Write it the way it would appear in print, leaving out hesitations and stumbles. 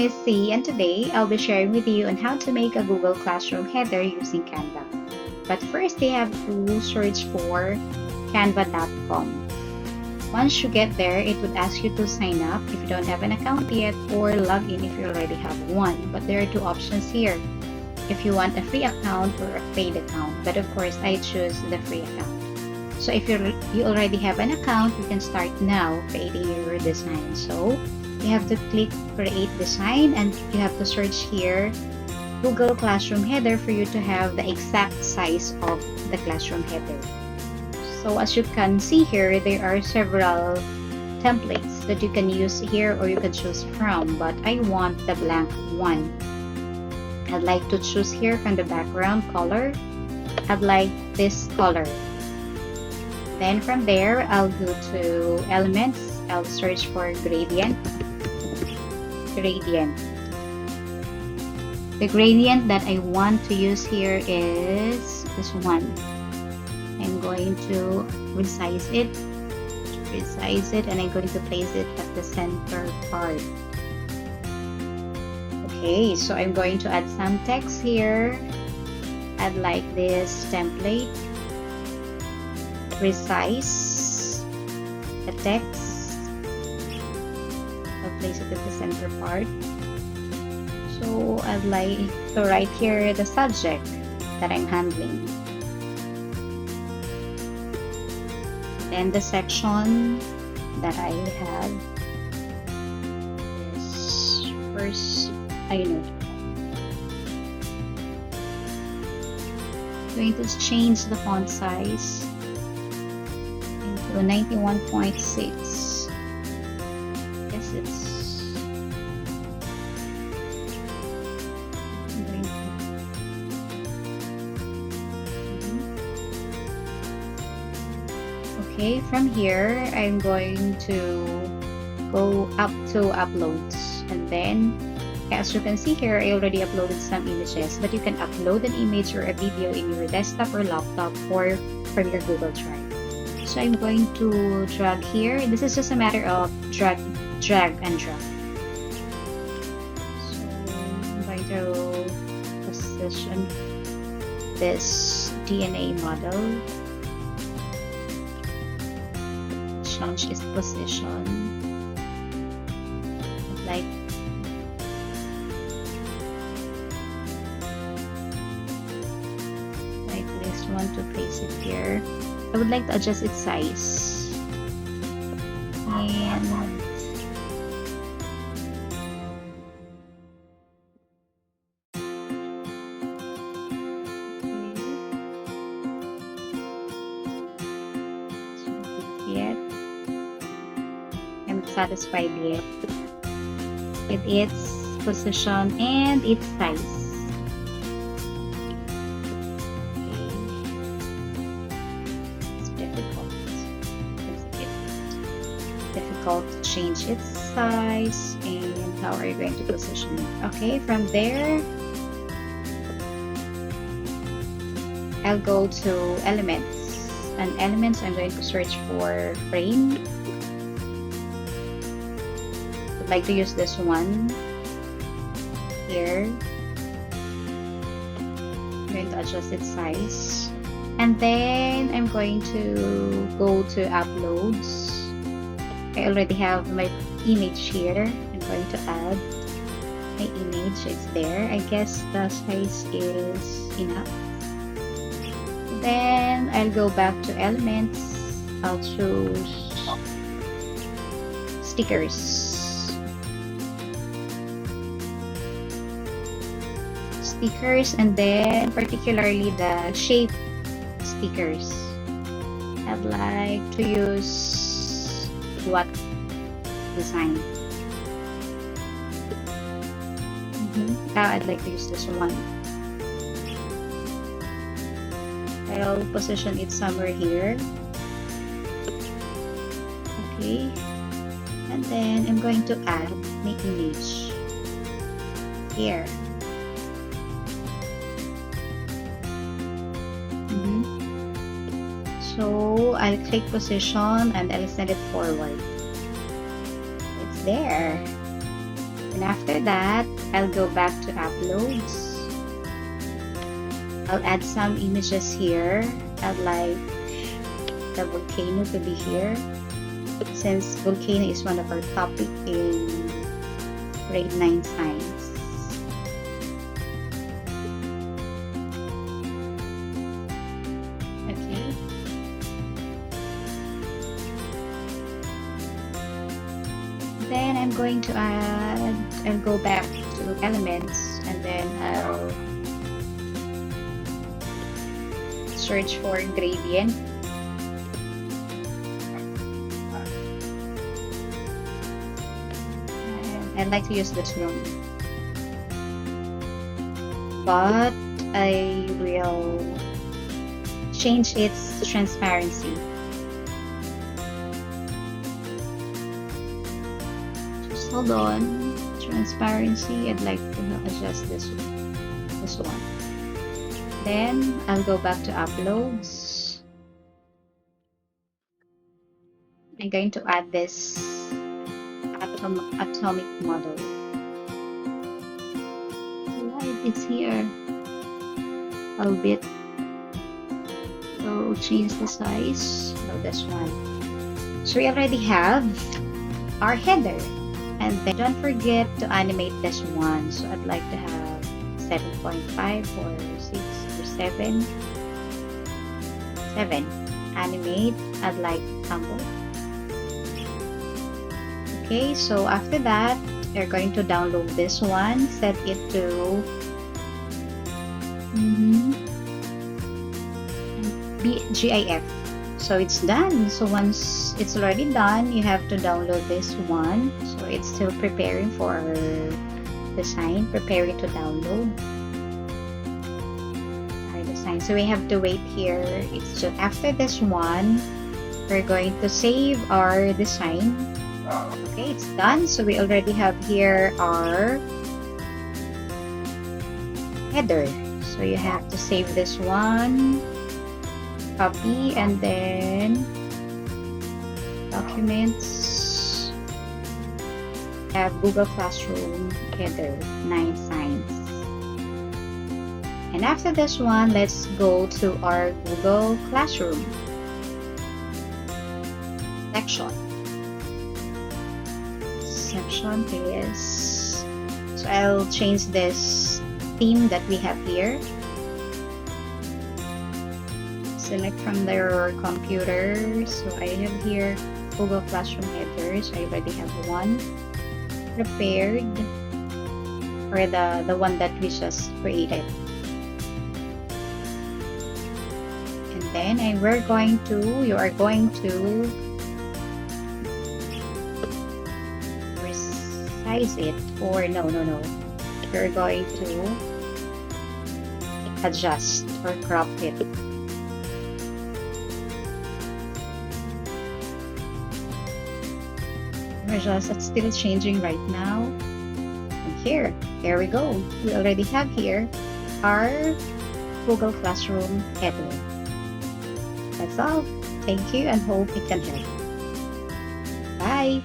Miss C, and today I'll be sharing with you on how to make a Google Classroom header using Canva. But first, you have to search for canva.com. Once you get there, it would ask you to sign up if you don't have an account yet, or log in if you already have one. But there are two options here, if you want a free account or a paid account. But of course, I choose the free account. So if you already have an account, you can start now creating your design. So you have to click create design, and you have to search here Google Classroom header for you to have the exact size of the classroom header. So as you can see here, there are several templates that you can use here or you can choose from, but I want the blank one. I'd like to choose here from the background color. I'd like this color. Then from there, I'll go to elements. I'll search for gradient. The gradient that I want to use here is this one. I'm going to resize it, and I'm going to place it at the center part. Okay, so I'm going to add some text here. I'd like this template. Resize the text. I'll place it at the center part. So I'd like to write here the subject that I'm handling. Then the section that I have is first, I'm going to change the font size to 91.6. Guess it's okay. From here, I'm going to go up to uploads, and then as you can see here, I already uploaded some images, but you can upload an image or a video in your desktop or laptop or from your Google Drive. So I'm going to drag here. This is just a matter of drag and drop. So I'm going to position this DNA model, change its position, like this one, to place it here. I would like to adjust its size, and yet I'm satisfied yet with its position and its size. Difficult to change its size, and how are you going to position it? Okay, from there I'll go to elements, and elements I'm going to search for frame. I'd like to use this one here. I'm going to adjust its size, and then I'm going to go to uploads. I already have my image here. I'm going to add my image. It's there. I guess the size is enough. Then I'll go back to elements. I'll choose stickers. And then particularly the shape stickers. I'd like to use what design. I'd like to use this one. I'll position it somewhere here. Okay, and then I'm going to add my image here. So I'll click position and I'll send it forward. It's there. And after that, I'll go back to uploads. I'll add some images here. I'd like the volcano to be here, since volcano is one of our topic in grade 9 science. Okay. Then I'm going to add, I'll go back to elements, and then I'll search for gradient. And I'd like to use this one, but I will change its transparency. Just hold on. Transparency, I'd like to adjust this one. Then I'll go back to uploads. I'm going to add this atomic model. Right, it's here. A bit. So change the size. No, this one. So we already have our header. And then don't forget to animate this one. So I'd like to have 7.5 or 6 or 7. 7. Animate. I'd like tumble. Okay, so after that, we're going to download this one. Set it to GIF. So it's done. So once it's already done, you have to download this one. So it's still preparing for our design, preparing to download our design. So we have to wait here. It's just after this one, we're going to save our design. Okay, it's done. So we already have here our header. So you have to save this one. Copy, and then documents, have Google Classroom header 9 science. And after this one, let's go to our Google Classroom section. Section is, so I'll change this theme that we have here. Select from their computer. So I have here Google Classroom headers. I already have one prepared for the one that we just created. And then you are going to resize it, or no. You're going to adjust or crop it. It's still changing right now. And here we go. We already have here our Google Classroom header. That's all. Thank you and hope it can help. Bye.